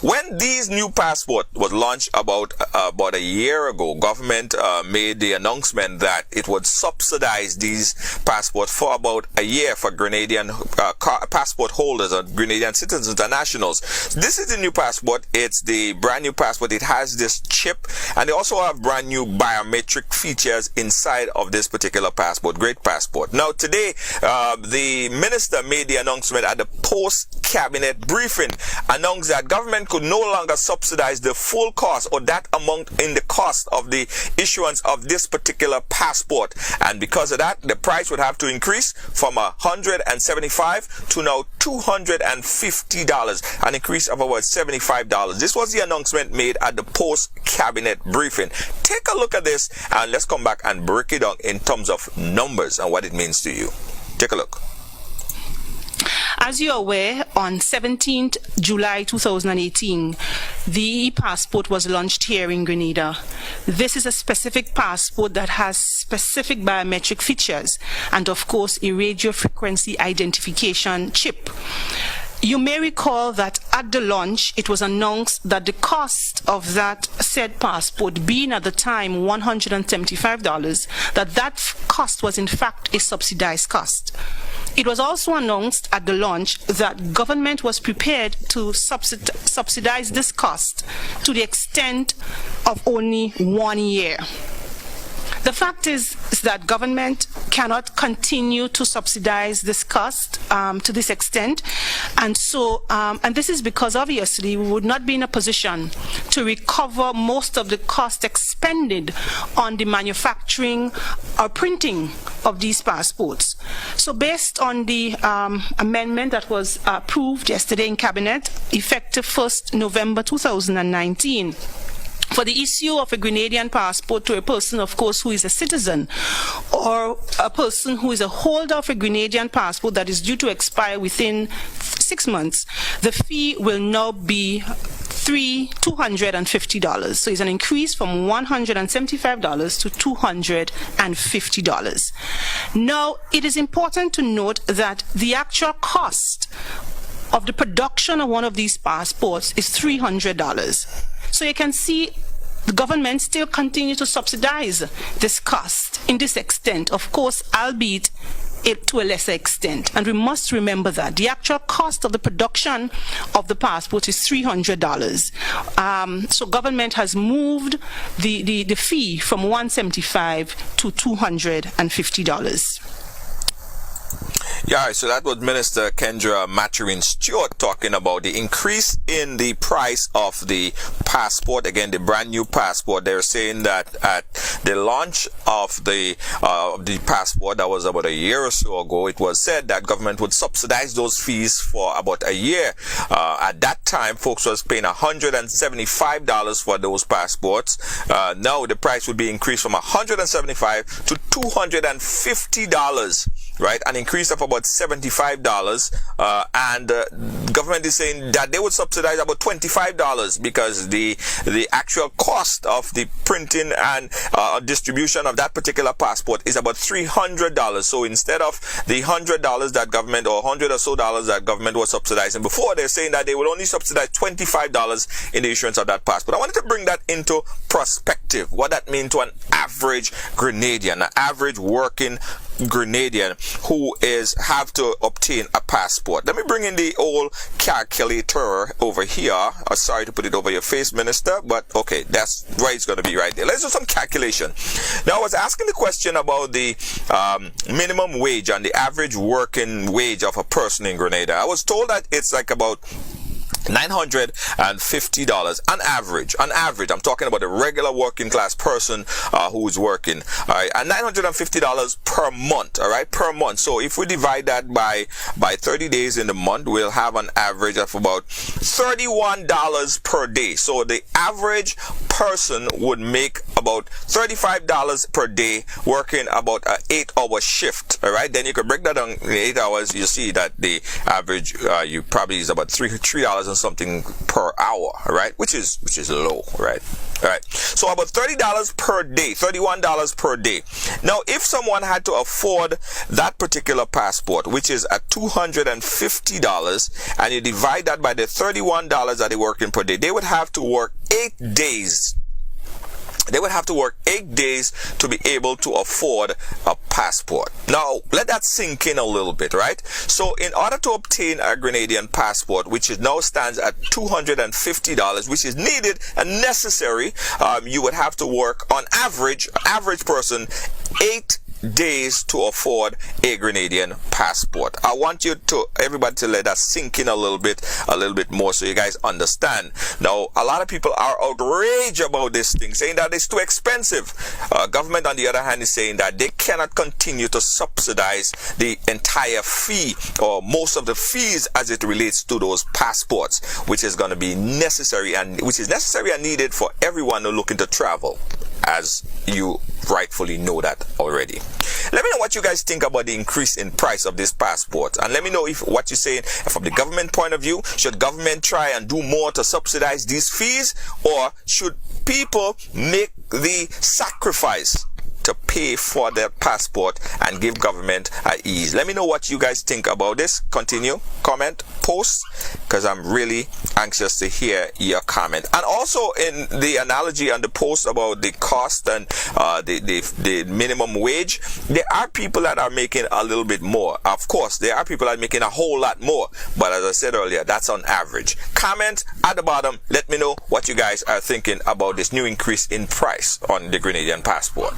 When these new passport was launched about a year ago, government made the announcement that it would subsidize these passports for about a year for Grenadian passport holders or Grenadian citizens and nationals. This is the new passport. It's the brand new passport. It has this chip, and they also have brand new biometric features inside of this particular passport. Great passport. Now today, the minister made the announcement at the post-cabinet briefing, announced that government could no longer subsidize the full cost or that amount in the cost of the issuance of this particular passport, and because of that, the price would have to increase from $175 to now $250, an increase of about $75. This was the announcement made at the post-cabinet briefing. Take a look at this and let's come back and break it down in terms of numbers and what it means to you. Take a look. As you're aware, on 17th July 2018, the e-passport was launched here in Grenada. This is a specific passport that has specific biometric features and, of course, a radio frequency identification chip. You may recall that at the launch, it was announced that the cost of that said passport, being at the time $175, that cost was in fact a subsidized cost. It was also announced at the launch that government was prepared to subsidize this cost to the extent of only 1 year. The fact is that government cannot continue to subsidize this cost to this extent, and so and this is because obviously we would not be in a position to recover most of the cost expended on the manufacturing or printing of these passports. So based on the amendment that was approved yesterday in Cabinet, effective 1st November 2019, for the issue of a Grenadian passport to a person, of course, who is a citizen, or a person who is a holder of a Grenadian passport that is due to expire within 6 months, the fee will now be $250. So it's an increase from $175 to $250. Now, it is important to note that the actual cost of the production of one of these passports is $300. So you can see the government still continue to subsidize this cost in this extent, of course, albeit to a lesser extent. And we must remember that the actual cost of the production of the passport is $300. So government has moved the fee from $175 to $250. Yeah, so that was Minister Kendra Maturin Stewart talking about the increase in the price of the passport. Again, the brand new passport. They're saying that at the launch of the passport, that was about a year or so ago, it was said that government would subsidize those fees for about a year. At that time, folks was paying $175 for those passports. Now the price would be increased from $175 to $250. Right, an increase of about $75, and government is saying that they would subsidize about $25 because the actual cost of the printing and distribution of that particular passport is about $300. So instead of the $100 that government, or $100 or so that government was subsidizing before, they're saying that they will only subsidize $25 in the issuance of that passport. I wanted to bring that into perspective, what that means to an average Grenadian, an average working Grenadian who have to obtain a passport. Let me bring in the old calculator over here. Sorry to put it over your face, Minister, but okay, that's right, it's going to be right there. Let's do some calculation. Now, I was asking the question about the minimum wage and the average working wage of a person in Grenada. I was told that it's like about $950 on average. I'm talking about a regular working class person who is working. All right, and $950 per month. All right, per month. So if we divide that by 30 days in the month, we'll have an average of about $31 per day. So the average person would make about $35 per day, working about an 8-hour shift. All right, then you could break that down in 8 hours. You see that the average you probably is about $3 and something per hour. All right, which is low. Right. All right, so about $30 per day, $31 per day. Now, if someone had to afford that particular passport, which is at $250, and you divide that by the $31 that they working per day, they would have to work 8 days. They would have to work 8 days to be able to afford a passport. Now, let that sink in a little bit, right? So, in order to obtain a Grenadian passport, which is now stands at $250, which is needed and necessary, you would have to work on average person 8 days to afford a Grenadian passport. I want you to everybody to let that sink in a little bit more, so you guys understand. Now, a lot of people are outraged about this thing, saying that it's too expensive. Government, on the other hand, is saying that they cannot continue to subsidize the entire fee or most of the fees as it relates to those passports, which is going to be necessary and needed for everyone who looking to travel, as you rightfully know that already. Let me know what you guys think about the increase in price of this passport, and let me know if what you're saying from the government point of view. Should government try and do more to subsidize these fees, or should people make the sacrifice to pay for their passport and give government a ease? Let me know what you guys think about this. Continue, comment, post, because I'm really anxious to hear your comment. And also, in the analogy on the post about the cost and the minimum wage, there are people that are making a little bit more. Of course, there are people that are making a whole lot more, but as I said earlier, that's on average. Comment at the bottom. Let me know what you guys are thinking about this new increase in price on the Grenadian passport.